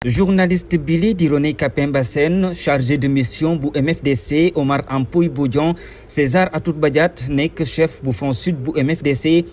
journaliste bile di René Capain Bassène chargé de mission bu MFDC Omar Ampoy Bodian César Atoute Badiate nekk chef bu Front Sud bu MFDC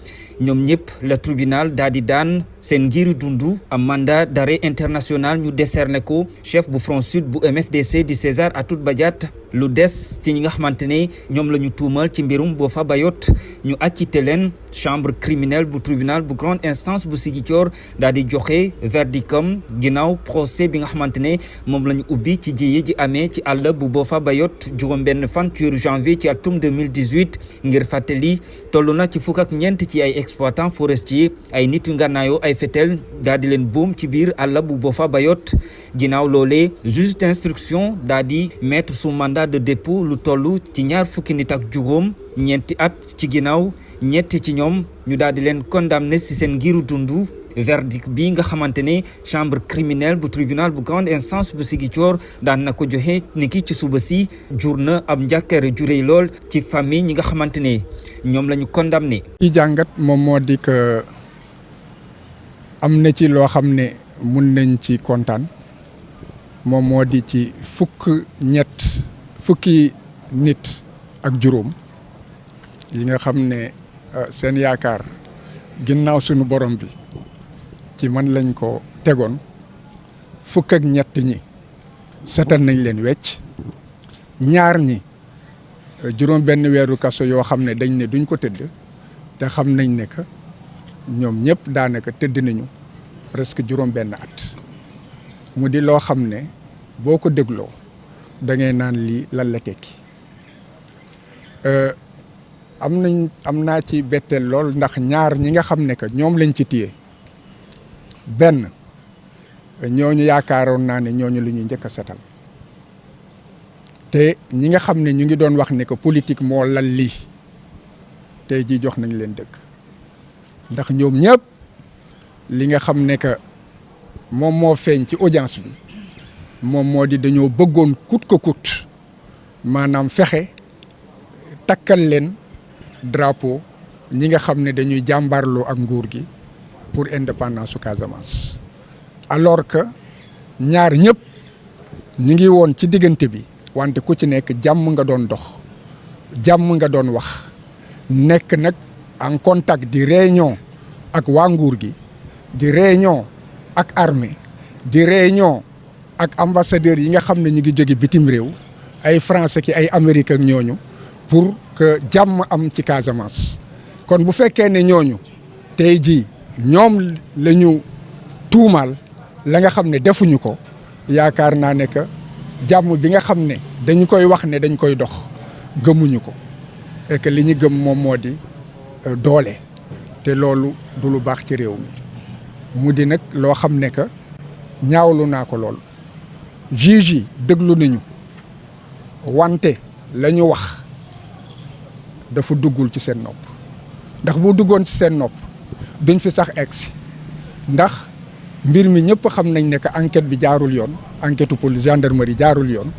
ñoom ñëpp la tribunal daal di daan seen ngiru dundu am mandat d'arrêt international ñu décerné ko chef bu Front Sud bu MFDC di César Atoute Badiate lu des ci ñi nga xamante ne ñoom la ñu tuumal ci mbirum Boffa Bayotte ñu acquitté leen chambre criminelle bu tribunal bu grande instance bu Ziguinchor daal di joxe verdictam ginnaaw procès bi nga xamante ne moom la ñu ubbi ci jiye ji amee ci àll bu Boffa Bayotte juróom-benn fan ci weeru janvier ci atum 2018 ngir fàttali toll na ci fukk ak ñeent ci ay exploitants forestiers ay nit yu ngànnaayoo ay fetel daal di leen boom ci biir àll bu Boffa Bayotte ginnaaw loolee juge d'instruction daal di mettre sous mandat de dépôt lu toll ci ñaar fukki nit ak juróom ñeenti at ci ginnaaw ñetti ci ñoom ñu daal di leen condamné ci seen ngiru dundu verdict bi nga xamante ne chambre criminelle bu tribunal bu grande instance bu Ziguinchor daan na ko joxe niki ci suba si jur na ab njàkkare jurey lool ci famille ñi nga xamante ne ñoom la ñu condamné. ci jàngat moom moo di que am na ci loo xam ne mun nañ ci kontaan moom moo di ci fukki nit ak juróom yi nga xam ne seen yaakaar ginnaaw sunu borom bi ci man lañ ko tegoon fukk ak ñett ñi setal nañ leen wecc ñaar ñi juróom benn weeru kaso yoo xam ne dañ ne duñ ko tëdd te xam nañ ne que ñoom ñëpp daanaka tëdd nañu presque juróom benn at mu di loo xam ne boo ko dégloo da ngay naan lii lan la tekki am naa ci betteel lool ndax ñaar ñi nga xam ne que ñoom lañ ci téye benn ñooñu yaakaaroon naa ne ñooñu lu ñuy njëkk a setal te ñi nga xam ne ñu ngi doon wax ne que politique moo lal lii tey jii jox nañ leen dëgg ndax ñoom ñëpp li nga xam ne que moom moo feeñ ci audience bi moom moo di dañoo bëggoon kut ko kut maanaam fexe takkal leen drapeau ñi nga xam ne dañuy jàmbarloo ak nguur gi pour indépendance su Casamance alors que ñaar ñëpp ñu ngi woon ci diggante bi wante ku ci nekk jàmm nga doon dox jàmm nga doon wax nekk nag en contact di réunion ak waa nguur gi di réunion ak armée di réunion ak ambassadeurs yi nga xam ne ñu ngi jóge bitim réew ay français ki ay américain ak ñooñu pour que jàmm am ci Casamance kon bu fekkee ne ñooñu tey jii ñoom la ñu tuumaal la nga xam ne defuñu ko yaakaar naa ne que jàmm bi nga xam ne dañu koy wax ne dañ koy dox gëmuñu ko et que li ñu gëm moom moo di doole te loolu du lu baax ci réew mi mu di nag loo xam ne que ñaawlu naa ko lool juge yi déglu nañu wante la ñu wax dafa duggul ci seen nopp ndax bu duggoon ci seen nopp duñ fi sax egsi ndax mbir mi ñëpp xam nañ ne que enquête bi jaarul yoon enquête police gendarmerie jaarul yoon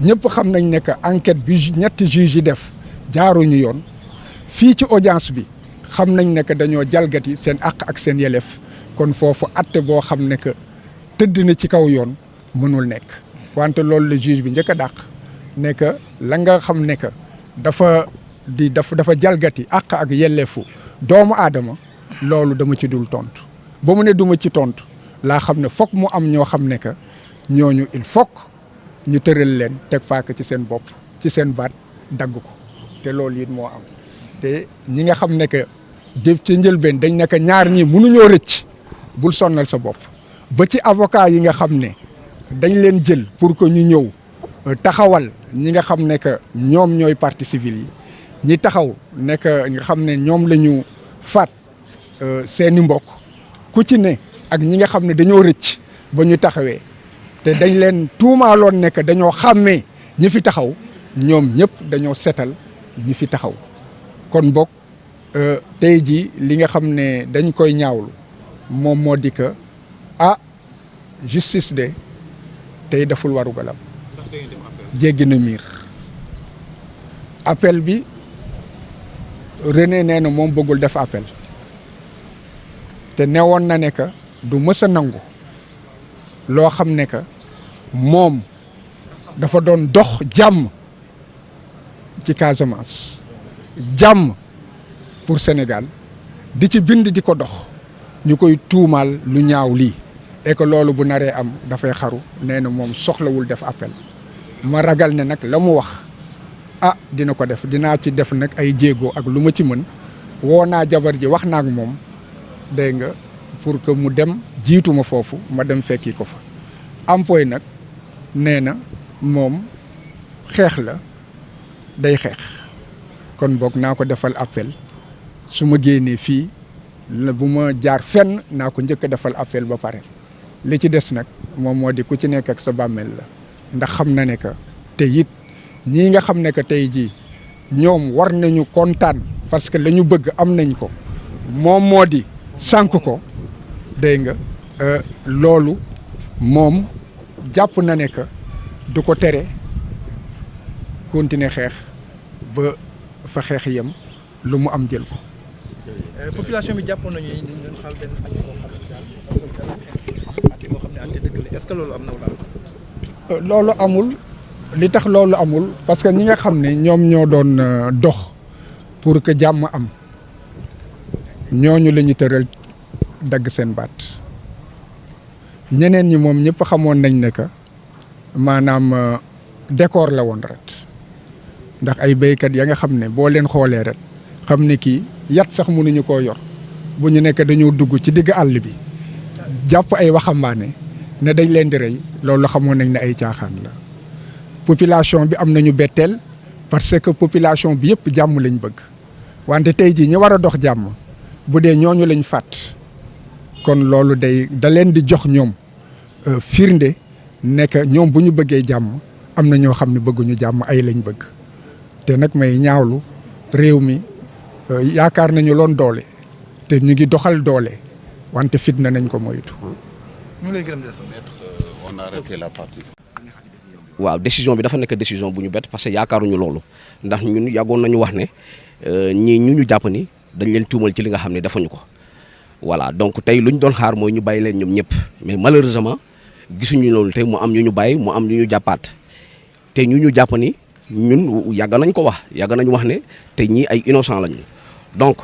ñëpp xam nañ ne que enquête bi ñetti juge yi def jaaruñu yoon fii ci audience bi xam nañ ne que dañoo jalgati seen àq ak seen yelleef kon foofu atte boo xam ne que tëdd na ci kaw yoon mënul nekk wante loolu la juge bi njëkk a dàq ne que la nga xam ne que dafa jalgati àq ak yelleefu doomu aadama loolu dama ci dul tontu ba mu ne duma ci tontu laa xam ne foog mu am ñoo xam ne que ñooñu il faut ñu tëral leen teg faak ci seen bopp ci seen baat dagg ko te loolu it moo am te ñi nga xam ne que ci njëlbeen dañ ne que ñaar ñi mënuñoo rëcc bul sonnal sa bopp ba ci avocat yi nga xam ne dañ leen jël pour que ñu ñëw taxawal ñi nga xam ne que ñoom ñooy partie civile yi ñi taxaw ne que nga xam ne ñoom la ñu faat seeni mbokk ku ci ne ak ñi nga xam ne dañoo rëcc ba ñu taxawee te dañ leen tuumaaloon ne que dañoo xàmmee ñi fi taxaw ñoom ñëpp dañoo setal ñi fi taxaw kon bokk tey jii li nga xam ne dañ koy ñaawlu moom moo di que justice de tey deful warugalam jéggi na miir appel bi René nee na moom bëggul def appel te newoon na ne que du mës a nangu loo xam ne que moom dafa doon dox jàmm ci Casamance jàmm pour Sénégal di ci bind di ko dox ñu koy tuumaal lu ñaaw lii et que loolu bu naree am dafay xaru nee na moom soxlawul def appel ma ragal ne nag la mu wax dina ko def dinaa ci def nag ay jéego ak lu ma ci mën woo naa jabar ji wax naa ak moom dégg nga pour que mu dem jiitu ma foofu ma dem fekki ko fa am fooy nag nee na moom xeex la day xeex kon boog naa ko defal appel su ma génnee fii la bu ma jaar fenn naa ko njëkk a defal appel ba pare li ci des nag moom moo di ku ci nekk ak sa bàmmeel la ndax xam na ne que te it ñii nga xam ne que tey jii ñoom war nañu kontaan parce que la ñu bëgg am nañ ko moom moo di sànk ko dégg nga loolu moom jàpp na ne que du ko tere continuer xeex ba fa xeex yem lu mu am jël ko. population bi jàppoon nañu ñu doon xaal benn at boo xam ne ante dëgg la est-ce que loolu am na wala loolu amul li tax loolu amul parce que ñi nga xam ne ñoom ñoo doon dox pour que jàmm am ñooñu la ñu tëral dagg seen baat ñeneen ñi moom ñëpp xamoon nañ ne que maanaam décor la woon ret ndax ay béykat ya nga xam ne boo leen xoolee ret xam ne kii yat sax mënuñu koo yor bu ñu nekk dañoo dugg ci digg àll bi jàpp ay waxambaane ne dañ leen di rey loolu xamoon nañ ne ay caaxaan la population bi am nañu betteel parce que population bi yëpp jàmm lañ bëgg wante tey jii ñi war a dox jàmm bu dee ñooñu lañ fàtt kon loolu da leen di jox ñoom firnde nekk ñoom bu ñu bëggee jàmm am na ñoo xam ne bëgguñu jàmm ay lañ bëgg te nag may ñaawlu réew mi yaakaar nañu loon doole te ñu ngi doxal doole wante fitna nañ ko moytu. ñu lay gërëm on a arrêté la partie. waaw décision bi dafa nekk décision bu ñu bett parce que yaakaaruñu loolu ndax ñun yàggoon nañu wax ne ñii ñu jàpp ni dañ leen tuumal ci li nga xam ne defuñu ko voilà donc tey lu ñu doon xaar mooy ñu bàyyi leen ñoom ñëpp mais malheureusement gisuñu loolu tey mu am ñu bàyyi mu am ñu jàppaat te ñu jàpp ni ñun yàgg nañ ko wax yàgg nañu wax ne te ñii ay innocent lañu donc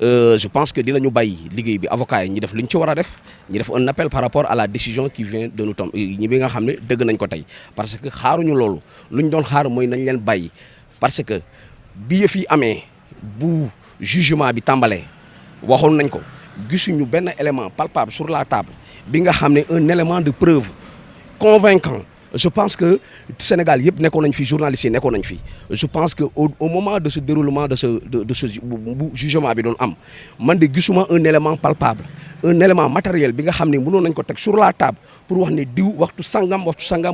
je pense que dinañu bàyyi liggéey bi avocat yi ñi def lu ñu ci war a def ñi def un appel par rapport à la décision qui vient de nous tomber ñi bi nga xam ne dëgg nañ ko tey parce que xaaruñu loolu lu ñu doon xaar mooy nañ leen bàyyi parce que bi yëf yi amee bu jugement bi tàmbalee waxoon nañ ko gisuñu benn élément palpable sur la table bi nga xam ne un élément de preuve convaincant je pense que Sénégal yëpp nekkoon nañ fi journalistes yi nekkoon nañ fi je pense que au moment de ce déroulement de ce jugement bi doon am man de gisuma un élément palpable un élément matériel bi nga xam ne mënoon nañ ko teg sur la table pour wax ne diw waxtu sangam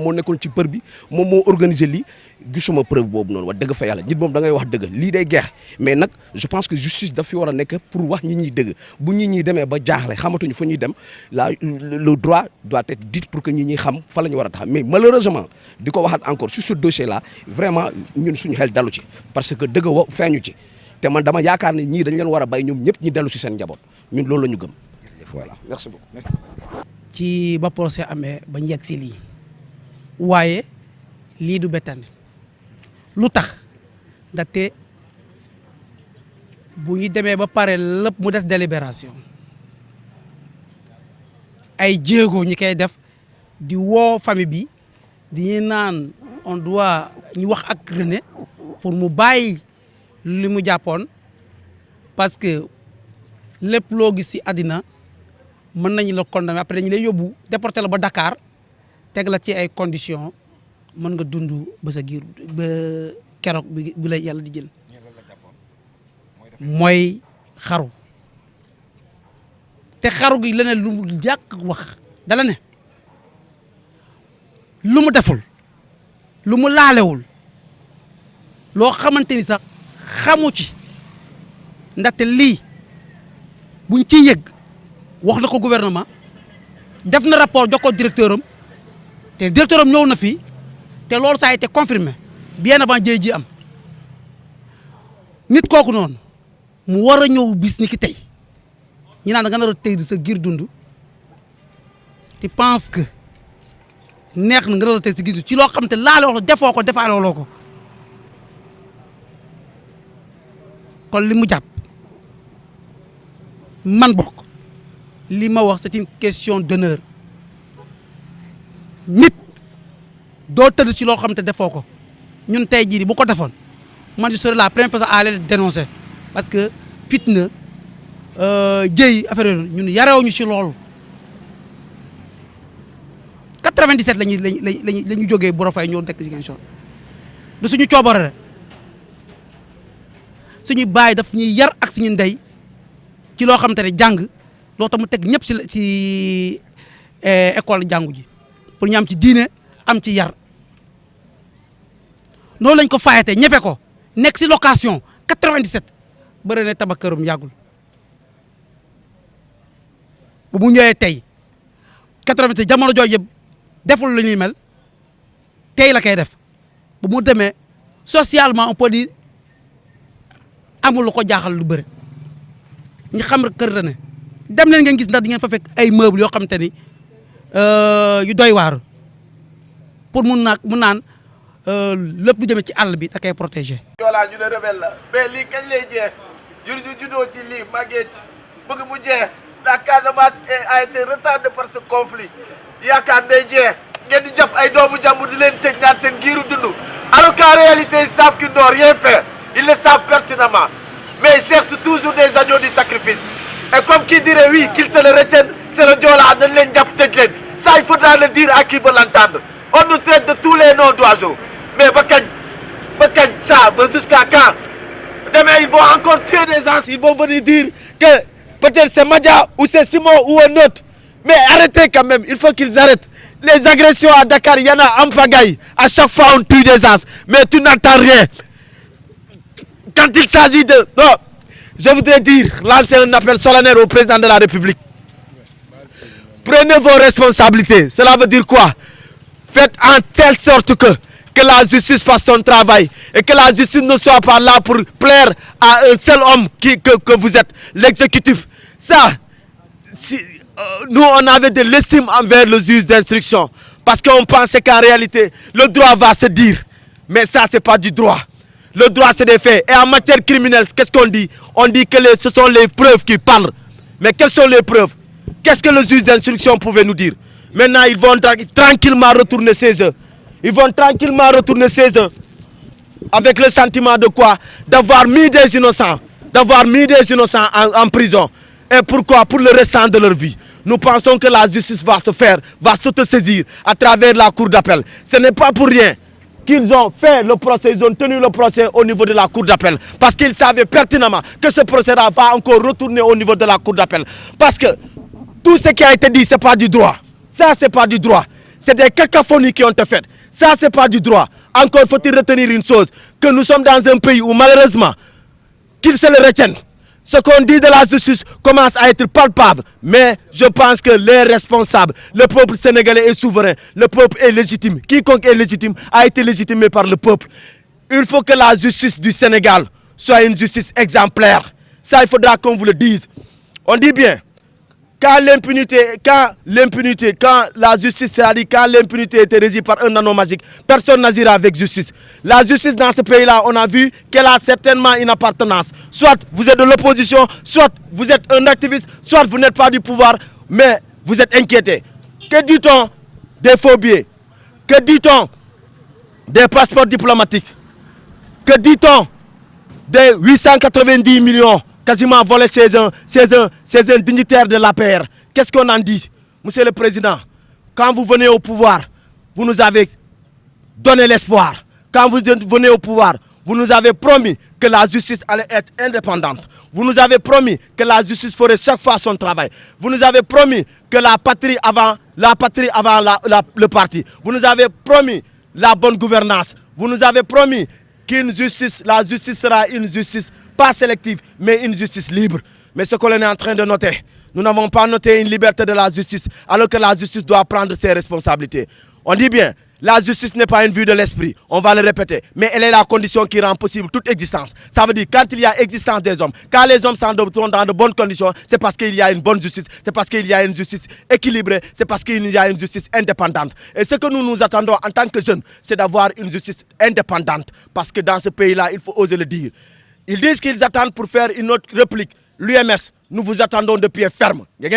moo nekkoon ci për bi moom moo organiser lii gisuma preuve boobu noonu wax dëgg fa yàlla nit moom da ngay wax dëgg lii day geex mais nag je pense que justice daf fi war a nekk pour wax ñi ñuy dëgg bu ñi ñuy demee ba jaaxle xamatuñu fa ñuy dem la le droit doit être dit pour que ñi ñuy xam fa la ñu war a tax mais malheureusement di ko waxaat encore sur ce dossier là vraiment ñun suñu xel dalu ci parce que dëgg wa feeñu ci te man dama yaakaar ne ñii dañ leen war a bàyyi ñoom ñëpp ñi dellu si seen njaboot ñun loolu la ñu gëm voilà merci beaucoup. Merci. ci ba procès amee ba njëkk si lii waaye lii du bettane lu tax ndaxte bu ñu demee ba pare lépp mu des délibération ay jéego ñi koy def di woo famille bi di ñu naan on doit ñu wax ak René pour mu bàyyi li mu jàppoon parce que lépp loo gis ci àddina mën nañu la condamné après dañu lay yóbbu déporté la ba Dakar teg la ci ay conditions mën nga dund ba sa giir ba keroog bi la yàlla di jël mooy xaru te xaru gi leneen lu mu jàkk wax dala ne lu mu deful lu mu laalewul loo xamante ni sax xamu ci ndaxte lii buñ ciy yëg wax na ko gouvernement def na rapport jox ko directeur am te directeur am ñëw na fii te loolu ça a été confirmé bien avant jëye ji am nit kooku noonu mu war a ñëw bis ni ki tey ñu naan da nga nar a tey di sa giir dund tu penses que neex na nga doon teg si gis ci loo xam te laaloo ko defoo ko defaaloo ko kon li mu jàpp man bokk li ma wax c'est une question d'honneur nit doo tëdd ci loo xam te defoo ko ñun tey jii bu ko defoon man je serai la première personne à aller dénoncer parce que fitna jëy affaire yooyu ñun yarewuñu ci loolu 97 la ñu jógee Borofay ñëw dekk Ziguinchor du suñu coobare suñu baay daf ñuy yar ak suñu ndey ci loo xamante ne jàng loo tax mu teg ñëpp ci école jàngu ji pour ñu am ci diine am ci yar noonu lañ ko fayatee ñefe ko nekk si location 97 bëri na tabax këram yàggul bu mu ñëwee tey 97 jamono jooju yëpp deful lu ñuy mel tey la koy def bu mu demee socialement on peut dire amul lu ko jaaxal lu bëri ñu xam rek kër la ne dem leen ngeen gis ndax di ngeen fa fekk ay meubles yoo xamante ni yu doy waar pour mun naan lépp lu demee ci àll bi da koy protéger. Joola ñu ne rebelle la mais lii kañ lay jeex ñu juddoo ci lii màggee ci bëgg mu jeex la Casamance a été retardée par ce conflit yaakaar day jeex ngeen di jàpp ay doomu jàmbur di leen tëj naan seen giiru dund alors qu'en réalité ils savent qu'ils n'ont rien fait ils le savent pertinemment mais ils cherchent toujours des agneaux du sacrifice et comme qui dirait oui qu'ils se le retiennent c'est le Joola nañ leen jàpp tëj leen ça il faudra le dire à qui veut l'entendre on nous traite de tous les noms d'oiseaux mais ba kañ ça ba jusqu'à quand demain ils vont encore tuer des gens ils vont venir dire que peut-être c'est Madia ou c'est Simon ou un autre mais arrêtez quand même il faut qu'ils arrêtent les agressions à Dakar il y en a en pagaille à chaque fois on tue des gens mais tu n'entends rien quand il s'agit de non je voudrais lancer un appel solennel au président de la République prenez vos responsabilités cela veut dire quoi faites en telle sorte que la justice fasse son travail et que la justice ne soit pas là pour plaire à un seul homme que vous êtes, l'exécutif. Ça, nous on avait de l'estime envers le juge d'instruction parce qu'on pensait qu'en réalité, le droit va se dire. Mais ça, c'est pas du droit. Le droit, c'est des faits. Et en matière criminelle, qu'est-ce qu'on dit? On dit que ce sont les preuves qui parlent. Mais quelles sont les preuves? Qu'est-ce que le juge d'instruction pouvait nous dire? Maintenant, ils vont tranquillement retourner ces jeux. Ils vont tranquillement retourner ces jeux avec le sentiment de quoi? D'avoir mis des innocents en prison. Et pourquoi? Pour le restant de leur vie. Nous pensons que la justice va s'autosaisir à travers la cour d'appel. Ce n'est pas pour rien qu'ils ont fait le procès, ils ont tenu le procès au niveau de la cour d'appel. Parce qu'ils savaient pertinemment que ce procès-là va encore retourner au niveau de la cour d'appel. Parce que tout ce qui a été dit, ce n'est pas du droit. Ça, ce n'est pas du droit. C'est des cacophonies qui ont été faites. Ça, ce n'est pas du droit. Encore faut-il retenir une chose, que nous sommes dans un pays où malheureusement, qu'ils se le retiennent, ce qu'on dit de la justice commence à être palpable. Mais je pense que les responsables, le peuple sénégalais est souverain, le peuple est légitime. Quiconque est légitime a été légitimé par le peuple. Il faut que la justice du Sénégal soit une justice exemplaire. Ça, il faudra qu'on vous le dise. On dit bien, quand la justice, c'est-à-dire quand l'impunité était régie par un anneau magique, personne n'agira avec justice. La justice dans ce pays-là, on a vu qu'elle a certainement une appartenance. Soit vous êtes de l'opposition, soit vous êtes un activiste, soit vous n'êtes pas du pouvoir, mais vous êtes inquiété. Que dit-on des faux billets? Que dit-on des passeports diplomatiques? Que dit-on des 890 millions quasiment volés chez un dignitaire de l'APR? Qu'est-ce qu'on en dit? Monsieur le Président, quand vous venez au pouvoir, vous nous avez donné l'espoir. Quand vous venez au pouvoir, vous nous avez promis que la justice allait être indépendante. Vous nous avez promis que la justice ferait chaque fois son travail. Vous nous avez promis que la patrie avant le parti. Vous nous avez promis la bonne gouvernance. Vous nous avez promis la justice sera une justice pas sélective, mais une justice libre. Mais ce que l'on est en train de noter, nous n'avons pas noté une liberté de la justice, alors que la justice doit prendre ses responsabilités. On dit bien, La justice n'est pas une vue de l'esprit, on va le répéter, mais elle est la condition qui rend possible toute existence. Ça veut dire quand il y a existence des hommes, quand les hommes sont dans de bonnes conditions, c'est parce qu'il y a une bonne justice, c'est parce qu'il y a une justice équilibrée, c'est parce qu'il y a une justice indépendante. Et ce que nous nous attendons en tant que jeunes, c'est d'avoir une justice indépendante. Parce que dans ce pays-là, il faut oser le dire. Ils disent qu'ils attendent pour faire une autre réplique. L'UMS, nous vous attendons de pied ferme. Vous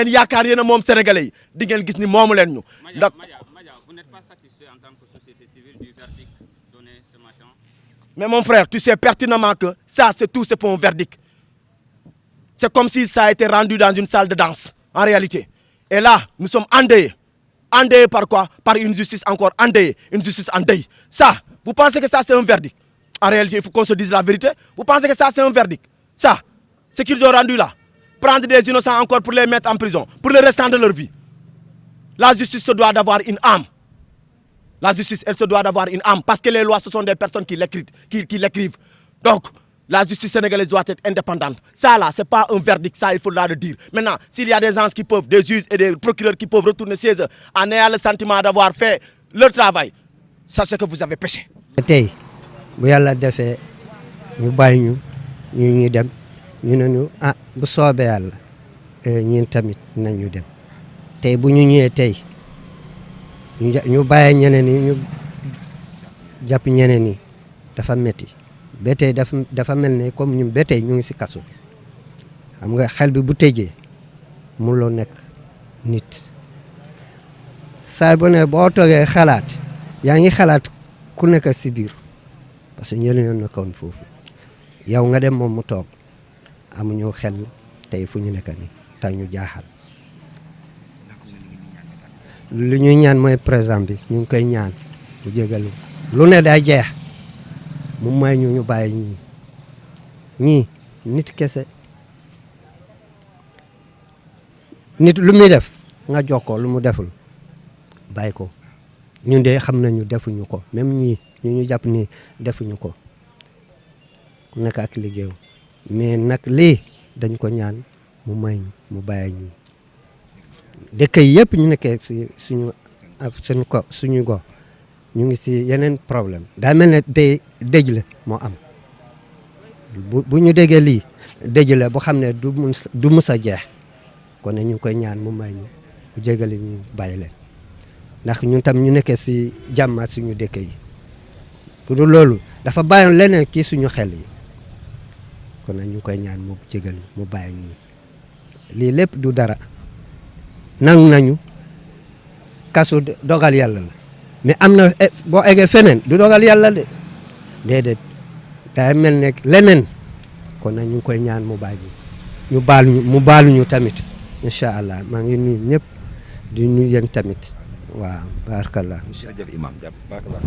n'êtes pas satisfait en tant que société civile du verdict donné ce matin? Mais mon frère, tu sais pertinemment que ça, c'est tout, c'est pour un verdict. C'est comme si ça a été rendu dans une salle de danse, en réalité. Et là, nous sommes endeuillés. Endeuillés par quoi? Par une justice encore endeuillée, une justice en deuil. Ça, vous pensez que ça, c'est un verdict? En réalité, il faut qu'on se dise la vérité. Vous pensez que ça, c'est un verdict? Ça, ce qu'ils ont rendu là, prendre des innocents encore pour les mettre en prison, pour le restant de leur vie. La justice se doit d'avoir une âme. La justice, elle se doit d'avoir une âme, parce que les lois, ce sont des personnes qui l'écrivent. Donc, la justice sénégalaise doit être indépendante. Ça là, c'est pas un verdict, ça il faudra le dire. Maintenant, s'il y a des gens qui peuvent, des juges et des procureurs qui peuvent retourner chez eux en ayant le sentiment d'avoir fait leur travail, ça c'est que vous avez péché. Tey bu yàlla defee ñu bàyyi ñu ñu dem ñu ne ñu ah bu soobee yàlla ñun tamit nañu dem tey bu ñu ñëwee tey ñu bàyyi ñeneen ñi ñu jàpp ñeneen ñi dafa metti ba tey dafa mel ne comme ñun ba tey ñu ngi si kaso xam nga xel bi bu tëjee mënuloo nekk nit saa bu ne boo toogee xalaat yaa ngi xalaat ku nekk si biir parce que ñeneen ñoo nekkoon foofu yow nga dem moom mu toog amuñu xel tey fu ñu nekk nii tax ñu jaaxal lu ñuy ñaan mooy président bi ñu ngi koy ñaan mu jégalu lu ne day jeex mu may ñu bàyyi ñii nit kese nit lu muy def nga jox ko lu mu deful bàyyi ko ñun de xam nañu defuñu ko même ñii ñu jàpp ni defuñu ko ku nekk ak liggéeyu mais nag lii dañ ko ñaan mu may ñu mu bàyyi ñii dëkk yi yëpp ñu nekkee si suñu go ñu ngi si yeneen problème daa mel ne dëj la moo am bu ñu déggee lii dëj la boo xam ne du mus a jeex kon ne ñu ngi koy ñaan mu may ñu mu jégali ñu bàyyi leen ndax ñun tam ñu nekkee si jàmm suñu dëkk yi bu dul loolu dafa bàyyoon leneen kii suñu xel yi kon nag ñu ngi koy ñaan mu jégal mu bàyyi ñu lii lépp du dara nangu nañu kasu dogal yàlla la mais am na boo eggee feneen du dogal yàlla de déedéet day mel ne leneen kon nag ñu ngi koy ñaan mu bàyyi ñu mu baalu ñu tamit incha allah maa ngi nuyu ñëpp di nuyu yéen tamit waaw barakallah. jërëjëf imam jàpp barakallah.